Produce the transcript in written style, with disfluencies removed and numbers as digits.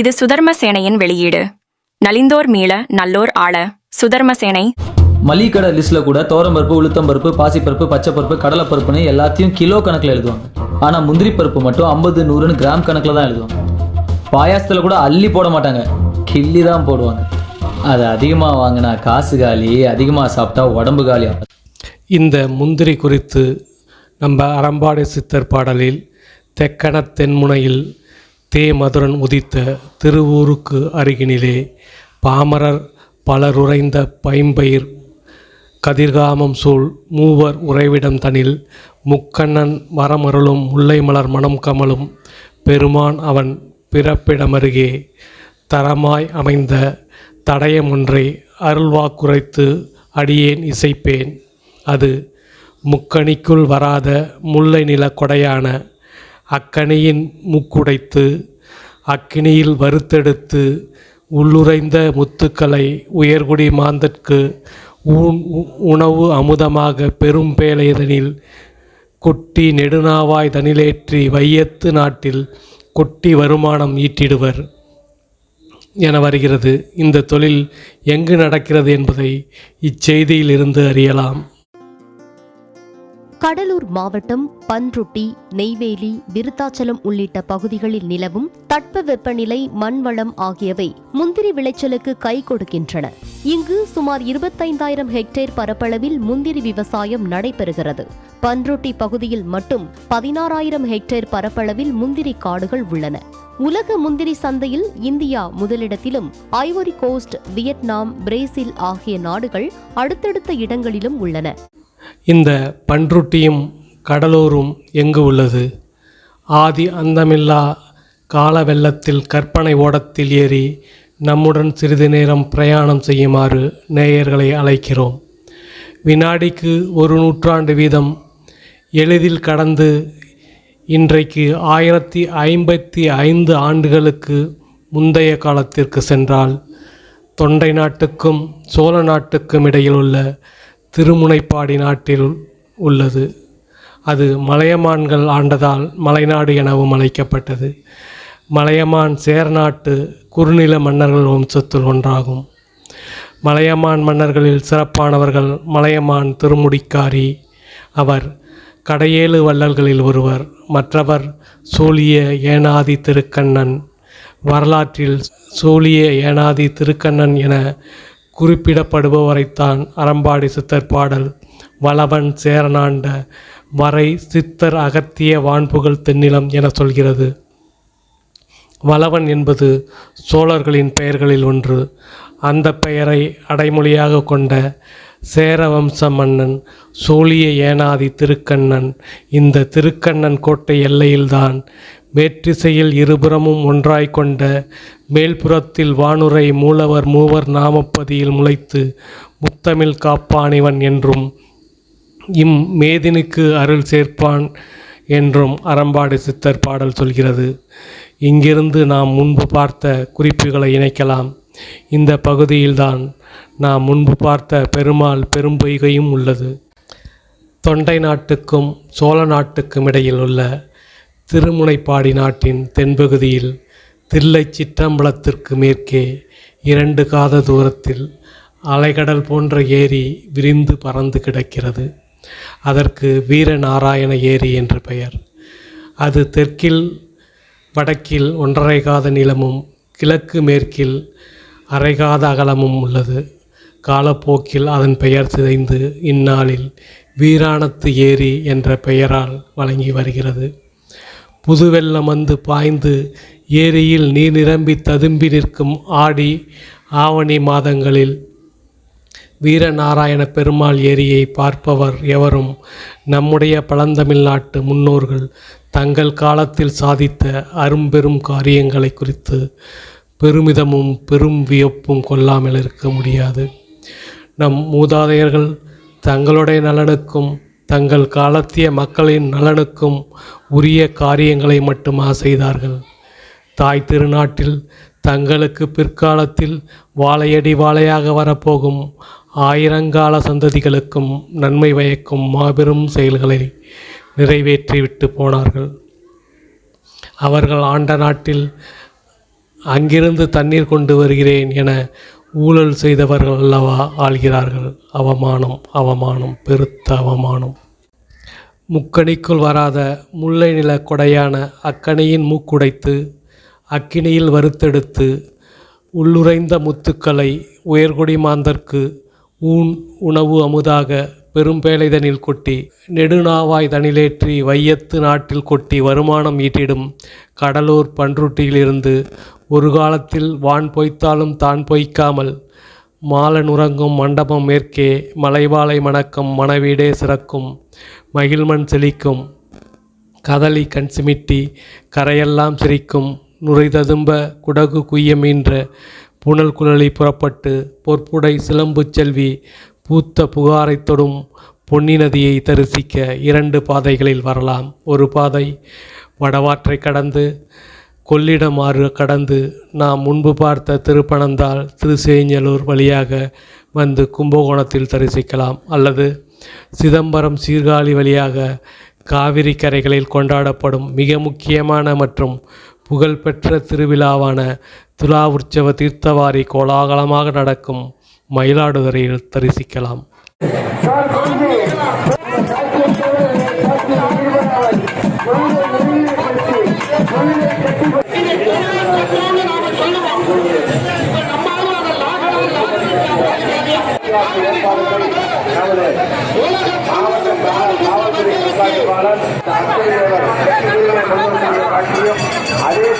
இது சுதர்மசேனையின் வெளியீடு. நலிந்தோர் மீள நல்லோர் ஆள சுதர்மசேனை. மளிகை கடை லிஸ்ட்டில் கூட தோரம்பருப்பு, உளுத்தம்பருப்பு, பாசிப்பருப்பு, பச்சைப்பருப்பு, கடலைப்பருப்புன்னு எல்லாத்தையும் கிலோ கணக்கில் எழுதுவாங்க. ஆனால் முந்திரி பருப்பு மட்டும் 50, 100ன்னு கிராம் கணக்கில் தான் எழுதுவாங்க. பாயாசத்தில் கூட அள்ளி போட மாட்டாங்க, கிள்ளி தான் போடுவாங்க. அது அதிகமாக வாங்கினா காசு காலி, அதிகமாக சாப்பிட்டா உடம்பு காலி. இந்த முந்திரி குறித்து நம்ம அறம்பாடி சித்தர் பாடலில் தெக்கண தென்முனையில் தேமதுரன் உதித்த திருவூருக்கு அருகினிலே பாமரர் பலருறைந்த பைம்பயிர் கதிர்காமம் சூழ் மூவர் உறைவிடம் தனில் முக்கண்ணன் வரமருளும் முல்லை மலர் மனம் கமலும் பெருமான் அவன் பிறப்பிடமருகே தரமாய் அமைந்த தடயம் ஒன்றை அருள்வாக்குரைத்து அடியேன் இசைப்பேன். அது முக்கணிக்குள் வராத முல்லை நில கொடையான அக்கணியின் முக்குடைத்து அக்கினியில் வறுத்தெடுத்து உள்ளுரைந்த முத்துக்களை உயர்குடி மாந்தற்கு உணவு அமுதமாக பெரும் பேழைதனில் கொட்டி நெடுநாவாய் தனிலேற்றி வையத்து நாட்டில் கொட்டி வருமானம் ஈட்டிடுவர் என வருகிறது. இந்த தொழில் எங்கு நடக்கிறது என்பதை இச்செய்தியில் இருந்து அறியலாம். கடலூர் மாவட்டம் பன்ருட்டி, நெய்வேலி, விருத்தாச்சலம் உள்ளிட்ட பகுதிகளில் நிலவும் தட்பவெப்பநிலை, மண்வளம் ஆகியவை முந்திரி விளைச்சலுக்கு கை கொடுக்கின்றன. இங்கு சுமார் 25,000 ஹெக்டேர் பரப்பளவில் முந்திரி விவசாயம் நடைபெறுகிறது. பன்ருட்டி பகுதியில் மட்டும் 16,000 ஹெக்டேர் பரப்பளவில் முந்திரி காடுகள் உள்ளன. உலக முந்திரி சந்தையில் இந்தியா முதலிடத்திலும் ஐவரி கோஸ்ட், வியட்நாம், பிரேசில் ஆகிய நாடுகள் அடுத்தடுத்த இடங்களிலும் உள்ளன. இந்த பன்ருட்டியும் கடலூரும் எங்கு உள்ளது? ஆதி அந்தமில்லா கால வெள்ளத்தில் கற்பனை ஓடத்தில் ஏறி நம்முடன் சிறிது நேரம் பிரயாணம் செய்யுமாறு நேயர்களை அழைக்கிறோம். வினாடிக்கு 1 நூற்றாண்டு வீதம் எளிதில் கடந்து இன்றைக்கு 1055 ஆண்டுகளுக்கு முந்தைய காலத்திற்கு சென்றால் தொண்டை நாட்டுக்கும் சோழ நாட்டுக்கும் இடையில் உள்ள திருமுனைப்பாடி நாட்டில் உள்ளது. அது மலையமான்கள் ஆண்டதால் மலைநாடு எனவும் அழைக்கப்பட்டது. மலையமான் சேரநாட்டு குறுநில மன்னர்கள் வம்சத்தில் ஒன்றாகும். மலையமான் மன்னர்களில் சிறப்பானவர்கள் மலையமான் திருமுடிக்காரி. அவர் கடையேழு வள்ளல்களில் ஒருவர். மற்றவர் சூழிய ஏனாதி திருக்கண்ணன். வரலாற்றில் சூழிய ஏனாதி திருக்கண்ணன் என குறிப்பிடப்படுபவரைத்தான் அறம்பாடி சித்தர் பாடல் வளவன் சேரனாண்ட வரை சித்தர் அகத்திய வான்புகழ் தென்னிலம் என சொல்கிறது. வளவன் என்பது சோழர்களின் பெயர்களில் ஒன்று. அந்த பெயரை அடைமொழியாக கொண்ட சேர வம்ச மன்னன் சூழிய ஏனாதி திருக்கண்ணன். இந்த திருக்கண்ணன் கோட்டை எல்லையில்தான் மேற்றிசையில் இருபுறமும் ஒன்றாய் கொண்ட மேல்புறத்தில் வானுரை மூலவர் மூவர் நாமப்பதியில் முளைத்து முத்தமிழ் காப்பானிவன் என்றும் மேதினுக்கு அருள் சேர்ப்பான் என்றும் அறம்பாடி சித்தர் பாடல் சொல்கிறது. இங்கிருந்து நாம் முன்பு பார்த்த குறிப்புகளை இணைக்கலாம். இந்த பகுதியில்தான் நாம் முன்பு பார்த்த பெருமாள் பெரும்பொய்கையும் உள்ளது. தொண்டை நாட்டுக்கும் சோழ நாட்டுக்கும் இடையில் உள்ள திருமுனைப்பாடி நாட்டின் தென்பகுதியில் தில்லை சிற்றம்பலத்திற்கு மேற்கே 2 காத தூரத்தில் அலைகடல் போன்ற ஏரி விரிந்து பறந்து கிடக்கிறது. அதற்கு வீரநாராயண ஏரி என்று பெயர். அது தெற்கில் வடக்கில் 1.5 காத நீளமும் கிழக்கு மேற்கில் 1/2 காத அகலமும் உள்ளது. காலப்போக்கில் அதன் பெயர் சிதைந்து இந்நாளில் வீராணத்து ஏரி என்ற பெயரால் வழங்கி வருகிறது. புதுவெள்ளம் வந்து பாய்ந்து ஏரியில் நீர் நிரம்பி ததும்பி நிற்கும் ஆடி ஆவணி மாதங்களில் வீரநாராயண பெருமாள் ஏரியை பார்ப்பவர் எவரும் நம்முடைய பழந்தமிழ்நாட்டு முன்னோர்கள் தங்கள் காலத்தில் சாதித்த அரும்பெரும் காரியங்களை குறித்து பெருமிதமும் பெரும் வியப்பும் கொள்ளாமல் இருக்க முடியாது. நம் மூதாதையர்கள் தங்களுடைய நலனுக்கும் தங்கள் காலத்திய மக்களின் நலனுக்கும் உரிய காரியங்களை மட்டுமா செய்தார்கள். தாய் திருநாட்டில் தங்களுக்கு பிற்காலத்தில் வாழையடி வாழையாக வரப்போகும் ஆயிரங்கால சந்ததிகளுக்கும் நன்மை பயக்கும் மாபெரும் செயல்களை நிறைவேற்றிவிட்டு போனார்கள். அவர்கள் ஆண்ட நாட்டில் அங்கிருந்து தண்ணீர் கொண்டு வருகிறேன் என ஊழல் செய்தவர்கள் அல்லவா ஆள்கிறார்கள். அவமானம், அவமானம், பெருத்த அவமானம். முக்கணிக்குள் வராத முல்லை நில கொடையான அக்கணியின் மூக்குடைத்து அக்கினியில் வறுத்தெடுத்து உள்ளுரைந்த முத்துக்களை உயர்குடி மாந்தர்க்கு உணவு அமுதாக பெரும்பேழைதனில் கொட்டி நெடுநாவாய் தனிலேற்றி வையத்து நாட்டில் கொட்டி வருமானம் ஈட்டிடும் கடலூர் பன்ருட்டியிலிருந்து ஒரு காலத்தில் வான் பொய்த்தாலும் தான் பொய்க்காமல் மாலனுறங்கும் மண்டபம் மேற்கே மலைவாழை மணக்கம் மணவீடே சிறக்கும் மகிழ்மண் செழிக்கும் கதலி கண் சிமிட்டி கரையெல்லாம் சிரிக்கும் நுரைததும்ப குடகு குய்ய மீன்ற புனல் குழலி புறப்பட்டு பொற்புடை சிலம்பு செல்வி பூத்த புகாரை தொடும் பொன்னி நதியை தரிசிக்க 2 பாதைகளில் வரலாம். ஒரு பாதை வடவாற்றை கடந்து கொள்ளிடம் ஆறு கடந்து நாம் முன்பு பார்த்த திருப்பனந்தாள் திருசேஞ்சலூர் வழியாக வந்து கும்பகோணத்தில் தரிசிக்கலாம். அல்லது சிதம்பரம் சீர்காழி வழியாக காவிரி கரைகளில் கொண்டாடப்படும் மிக முக்கியமான மற்றும் புகழ்பெற்ற திருவிழாவான துலா உற்சவ தீர்த்தவாரி கோலாகலமாக நடக்கும் மயிலாடுதுறையில் தரிசிக்கலாம். அதே